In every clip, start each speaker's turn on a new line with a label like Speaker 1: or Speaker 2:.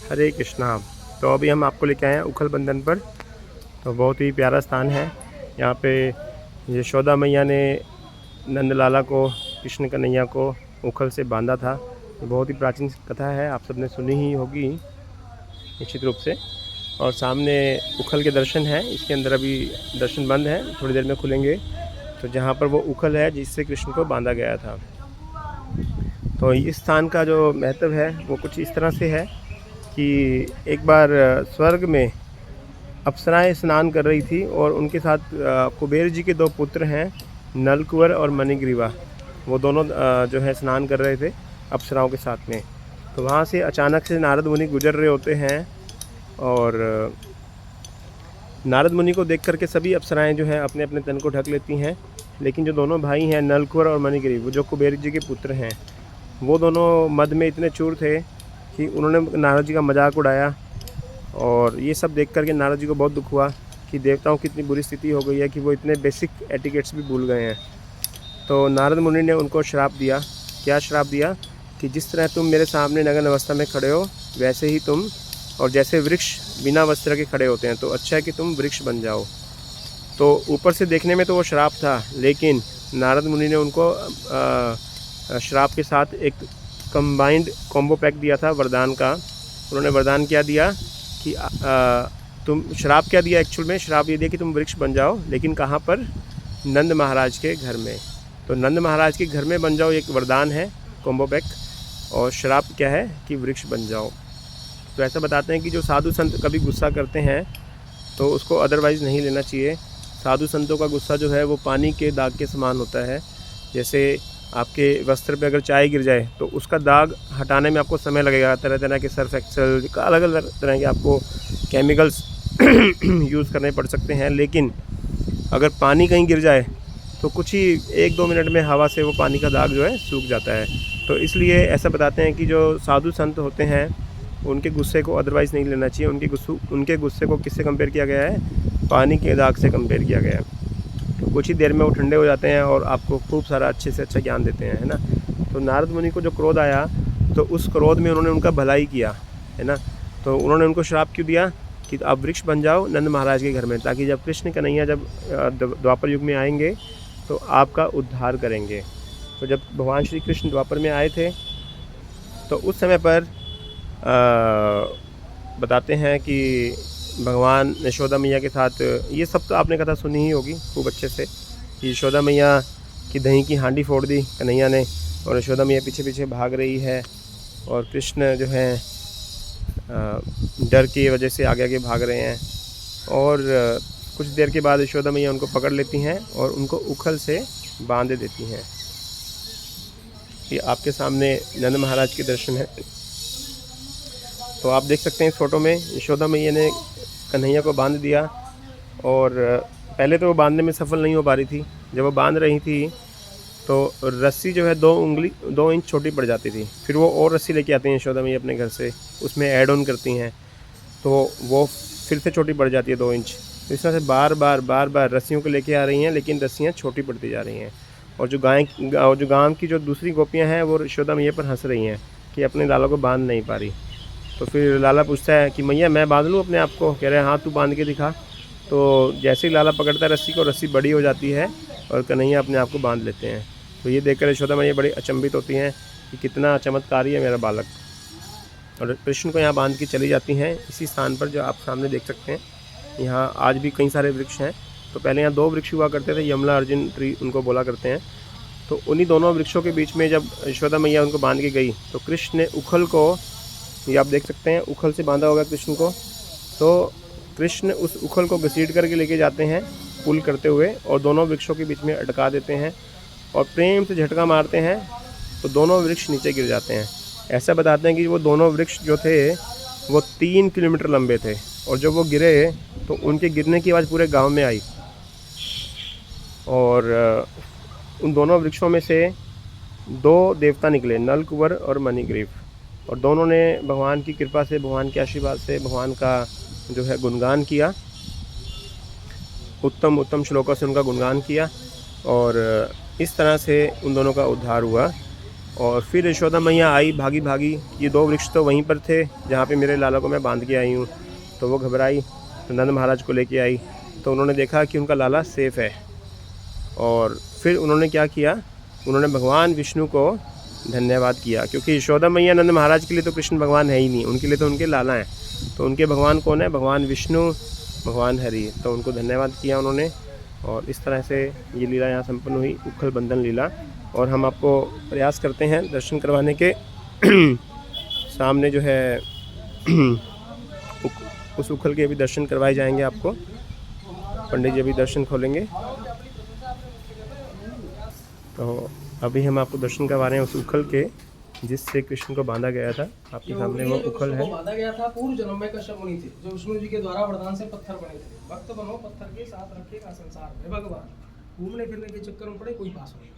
Speaker 1: हरे कृष्णा। तो अभी हम आपको लेके आए हैं उखल बंधन पर। तो बहुत ही प्यारा स्थान है। यहाँ पे यशोदा मैया ने नंदलाला को, कृष्ण कन्हैया को उखल से बांधा था। बहुत ही प्राचीन कथा है, आप सबने सुनी ही होगी निश्चित रूप से। और सामने उखल के दर्शन हैं। इसके अंदर अभी दर्शन बंद हैं, थोड़ी देर में खुलेंगे। तो जहाँ पर वो उखल है जिससे कृष्ण को बांधा गया था। तो इस स्थान का जो महत्व है वो कुछ इस तरह से है कि एक बार स्वर्ग में अप्सराएं स्नान कर रही थी और उनके साथ कुबेर जी के दो पुत्र हैं, नलकुवर और मणिग्रीवा। वो दोनों जो है स्नान कर रहे थे अप्सराओं के साथ में। तो वहाँ से अचानक से नारद मुनि गुजर रहे होते हैं और नारद मुनि को देख करके सभी अप्सराएं जो हैं अपने अपने तन को ढक लेती हैं। लेकिन जो दोनों भाई हैं नलकुवर और मणिग्रीव, वो जो कुबेर जी के पुत्र हैं, वो दोनों मद में इतने चूर थे कि उन्होंने नारद जी का मजाक उड़ाया। और ये सब देख कर के नारद जी को बहुत दुख हुआ कि देवताओं की इतनी बुरी स्थिति हो गई है कि वो इतने बेसिक एटिकेट्स भी भूल गए हैं। तो नारद मुनि ने उनको श्राप दिया। क्या श्राप दिया कि जिस तरह तुम मेरे सामने नग्न अवस्था में खड़े हो वैसे ही तुम, और जैसे वृक्ष बिना वस्त्र के खड़े होते हैं, तो अच्छा है कि तुम वृक्ष बन जाओ। तो ऊपर से देखने में तो वो श्राप था, लेकिन नारद मुनि ने उनको श्राप के साथ एक कंबाइंड कॉम्बो पैक दिया था वरदान का। उन्होंने वरदान क्या दिया कि तुम, श्राप क्या दिया एक्चुअल में, श्राप ये दिया कि तुम वृक्ष बन जाओ, लेकिन कहाँ पर, नंद महाराज के घर में। तो नंद महाराज के घर में बन जाओ, एक वरदान है कॉम्बो पैक, और श्राप क्या है कि वृक्ष बन जाओ। तो ऐसा बताते हैं कि जो साधु संत कभी गुस्सा करते हैं तो उसको अदरवाइज़ नहीं लेना चाहिए। साधु संतों का गुस्सा जो है वो पानी के दाग के समान होता है। जैसे आपके वस्त्र पे अगर चाय गिर जाए तो उसका दाग हटाने में आपको समय लगेगा। तरह तरह के सर्फ एक्सेल, अलग अलग तरह के आपको केमिकल्स यूज़ करने पड़ सकते हैं। लेकिन अगर पानी कहीं गिर जाए तो कुछ ही 1-2 मिनट में हवा से वो पानी का दाग जो है सूख जाता है। तो इसलिए ऐसा बताते हैं कि जो साधु संत होते हैं उनके गुस्से को अदरवाइज़ नहीं लेना चाहिए। उनके गुस्से को किससे कंपेयर किया गया है, पानी के दाग से कंपेयर किया गया है। तो कुछ ही देर में वो ठंडे हो जाते हैं और आपको खूब सारा अच्छे से अच्छा ज्ञान देते हैं, है ना। तो नारद मुनि को जो क्रोध आया, तो उस क्रोध में उन्होंने उनका भलाई किया, है ना। तो उन्होंने उनको श्राप क्यों दिया कि आप वृक्ष बन जाओ नंद महाराज के घर में, ताकि जब कृष्ण कन्हैया जब द्वापर युग में आएंगे तो आपका उद्धार करेंगे। तो जब भगवान श्री कृष्ण द्वापर में आए थे तो उस समय पर बताते हैं कि भगवान यशोदा मैया के साथ, ये सब तो आपने कथा सुनी ही होगी खूब अच्छे से, कि यशोदा मैया की दही की हांडी फोड़ दी कन्हैया ने, और यशोदा मैया पीछे पीछे भाग रही है और कृष्ण जो है डर की वजह से आगे आगे भाग रहे हैं। और कुछ देर के बाद यशोदा मैया उनको पकड़ लेती हैं और उनको उखल से बांध देती हैं। ये आपके सामने नंद महाराज के दर्शन हैं। तो आप देख सकते हैं इस फोटो में यशोदा मैया ने कन्हैया को बांध दिया, और पहले तो वो बांधने में सफल नहीं हो पा रही थी। जब वो बांध रही थी तो रस्सी जो है 2 इंच छोटी पड़ जाती थी। फिर वो और रस्सी लेके आती हैं यशोदा मैया अपने घर से, उसमें ऐड ऑन करती हैं तो वो फिर से छोटी पड़ जाती है 2 इंच। तो इस तरह से बार बार रस्सियों को लेके आ रही हैं, लेकिन रस्सियाँ छोटी पड़ती जा रही हैं। और जो गांव की जो दूसरी गोपियाँ हैं वो यशोदा मैया पर हंस रही हैं कि अपने लाला को बांध नहीं पा रही। तो फिर लाला पूछता है कि मैया मैं बांध लूँ अपने आप को, कह रहे हैं हाँ तू बांध के दिखा। तो जैसे ही लाला पकड़ता है रस्सी को, रस्सी बड़ी हो जाती है और कन्हैया अपने आप को बांध लेते हैं। तो ये देखकर यशोदा मैया बड़ी अचंभित होती हैं कि कितना चमत्कारी है मेरा बालक, और कृष्ण को यहाँ बांध के चली जाती हैं। इसी स्थान पर जो आप सामने देख सकते हैं, यहाँ आज भी कई सारे वृक्ष हैं। तो पहले यहाँ 2 वृक्ष हुआ करते थे, यमला अर्जुन ट्री उनको बोला करते हैं। तो उन्हीं दोनों वृक्षों के बीच में जब यशोदा मैया उनको बांध के गई तो कृष्ण ने उखल को, ये आप देख सकते हैं उखल से बांधा होगा कृष्ण को, तो कृष्ण उस उखल को घसीट करके लेके जाते हैं पुल करते हुए, और दोनों वृक्षों के बीच में अटका देते हैं और प्रेम से झटका मारते हैं तो दोनों वृक्ष नीचे गिर जाते हैं। ऐसा बताते हैं कि वो दोनों वृक्ष जो थे वो 3 किलोमीटर लंबे थे, और जब वो गिरे तो उनके गिरने की आवाज़ पूरे गांव में आई। और उन दोनों वृक्षों में से 2 देवता निकले, नलकुवर और मणिग्रीव, और दोनों ने भगवान की कृपा से, भगवान के आशीर्वाद से भगवान का जो है गुणगान किया, उत्तम उत्तम श्लोकों से उनका गुणगान किया, और इस तरह से उन दोनों का उद्धार हुआ। और फिर यशोदा मैया आई भागी भागी। ये 2 वृक्ष तो वहीं पर थे जहाँ पे मेरे लाला को मैं बांध के आई हूँ। तो वो घबराई तो नंद महाराज को लेके आई, तो उन्होंने देखा कि उनका लाला सेफ़ है। और फिर उन्होंने क्या किया, उन्होंने भगवान विष्णु को धन्यवाद किया, क्योंकि यशोदा मैया नंद महाराज के लिए तो कृष्ण भगवान है ही नहीं, उनके लिए तो उनके लाला हैं। तो उनके भगवान कौन है? भगवान विष्णु, भगवान हरि। तो उनको धन्यवाद किया उन्होंने। और इस तरह से ये लीला यहाँ संपन्न हुई, उखल बंधन लीला। और हम आपको प्रयास करते हैं दर्शन करवाने के। सामने जो है उस उखल के भी दर्शन करवाए जाएंगे आपको। पंडित जी अभी दर्शन खोलेंगे। तो अभी हम आपको दर्शन करवा रहे हैं उस उखल के जिससे कृष्ण को बांधा गया था। आपके सामने वो उखल है।
Speaker 2: बांधा गया था पूर्व जन्म में कश्यप मुनि थे, जो विष्णु जी के द्वारा वरदान से पत्थर बने थे। भक्त बनो पत्थर के साथ रखेगा संसार में भगवान। घूमने फिरने के चक्कर में पड़े कोई पास नहीं।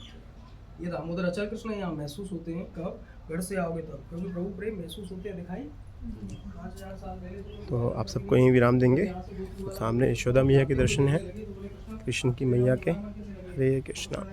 Speaker 2: ये दामोदर अचल कृष्ण यहाँ महसूस होते हैं कब? गढ़ से आओगे तब, क्योंकि प्रभु प्रेम महसूस होते हैं दिखाई 5000 साल पहले।
Speaker 1: तो आप सबको यहीं विराम देंगे। तो सामने यशोदा मैया के दर्शन है, कृष्ण की मैया के। हरे कृष्णा।